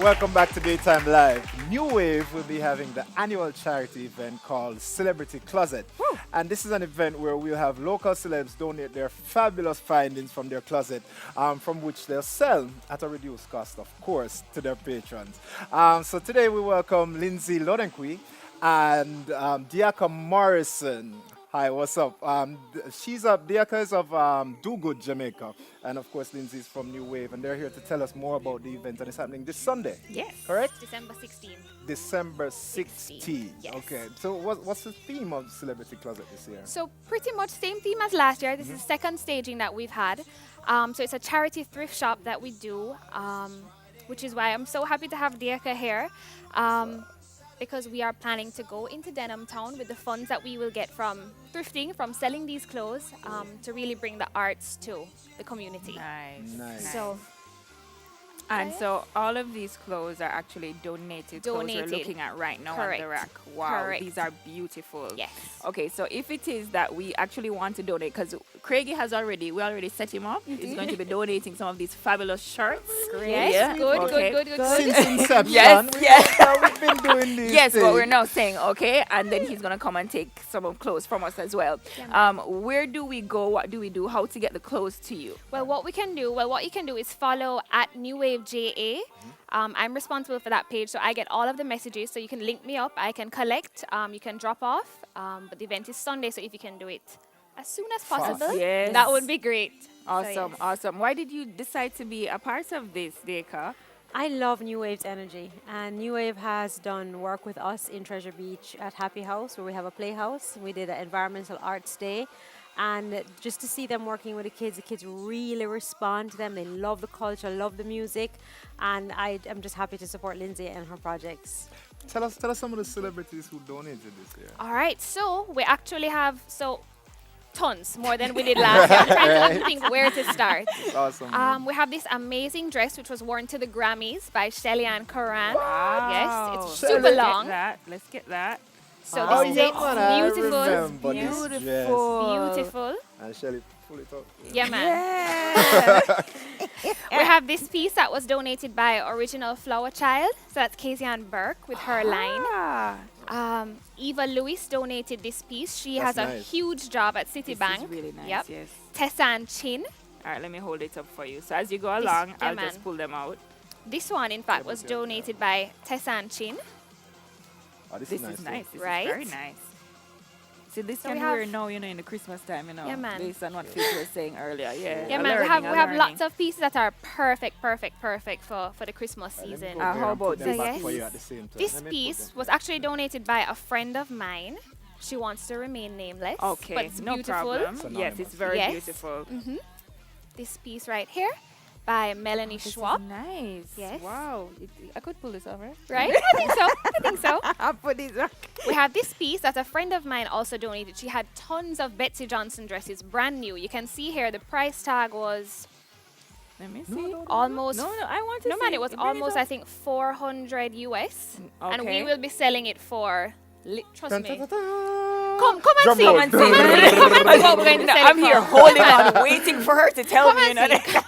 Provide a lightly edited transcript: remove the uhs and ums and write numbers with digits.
Welcome back to Daytime Live. New Wave will be having the annual charity event called Celebrity Closet. Woo. And this is an event where we'll have local celebs donate their fabulous findings from their closet, from which they'll sell at a reduced cost, of course, to their patrons. So today we welcome Lindsay Lodenqui and Diaka Morrison. Hi, what's up? Diaka is of Do Good, Jamaica. And of course, Lindsay's from New Wave. And they're here to tell us more about the event. And it's happening this Sunday. Yes. Correct? December 16th. December 16th. Yes. Okay. So what's the theme of Celebrity Closet this year? So pretty much same theme as last year. This is the second staging that we've had. So it's a charity thrift shop that we do, which is why I'm so happy to have Diaka here. Because we are planning to go into Denham Town with the funds that we will get from thrifting, from selling these clothes, to really bring the arts to the community. Nice. So, So all of these clothes are actually donated clothes we're Donated. looking at right now Correct. on the rack. Wow, Correct. these are beautiful. yes. Okay, so if it is that we actually want to donate, because Craigie we already set him up. He's going to be donating some of these fabulous shirts. Yes. Yeah. Good, Okay. good. Since inception, Yes. we've been doing these Yes, what we're things. now saying, okay, and then he's gonna come and take some of clothes from us as well. Where do we go? What do we do? How to get the clothes to you? What you can do is follow at New Wave JA. I'm responsible for that page, so I get all of the messages. So you can link me up. I can collect. You can drop off. But the event is Sunday, so if you can do it as soon as possible, Yes. that would be great. Awesome, yes. awesome. Why did you decide to be a part of this, Deka? I love New Wave's energy, and New Wave has done work with us in Treasure Beach at Happy House, where we have a playhouse. We did an environmental arts day, and just to see them working with the kids really respond to them. They love the culture, love the music, and I'm just happy to support Lindsay and her projects. Tell us some of the celebrities who donated this year. All right, so we actually have tons more than we did last year. I'm trying to think where to start. It's awesome. We have this amazing dress which was worn to the Grammys by Shelly Ann Curran. Wow. Yes, it's Shelly. super long. Let's get that. So Oh, this is yeah, it. man, I Beautiful. remember this dress. Beautiful. And Shelly, pull it up. Yeah, man. Yeah. We have this piece that was donated by Original Flower Child. So that's Casey Ann Burke with her line. Ah, Eva Lewis donated this piece. She That's has a nice. huge job at this Citibank. is really nice. Yep. Yes. Tessan Chin. All right, let me hold it up for you. So as you go along, yeah, I'll man. just pull them out. This one, in fact, was donated by Tessan Chin. Oh, this This is is nice. nice. This Right? is very nice. See, this So can we wear have- now, in the Christmas time, Yeah, man. Based on what Fitz was saying earlier. Yeah. Yeah, a man. We learning, a have learning. lots of pieces that are perfect for the Christmas Let me season. go there how and put about them this? back Yes. for you at the same time. This Let me put piece them- was actually donated by a friend of mine. She wants to remain nameless. Okay, But it's no beautiful. problem. It's Yes, anonymous. it's very Yes. beautiful. This piece right here by Melanie This Schwab. is nice. Yes. Wow. I could pull this off, right? Right? I think so. I'll put this up. We have this piece that a friend of mine also donated. She had tons of Betsy Johnson dresses, brand new. You can see here the price tag was Let me see. almost. No, I want to No see. man, it was Bring almost up. I think 400 US, and we Okay. will be selling it for. Trust Dun, me. dun, dun, dun. Come and Drum see. roll. Come and see what we're going to sell it I'm here for. holding on, waiting for her to tell Come me. and see.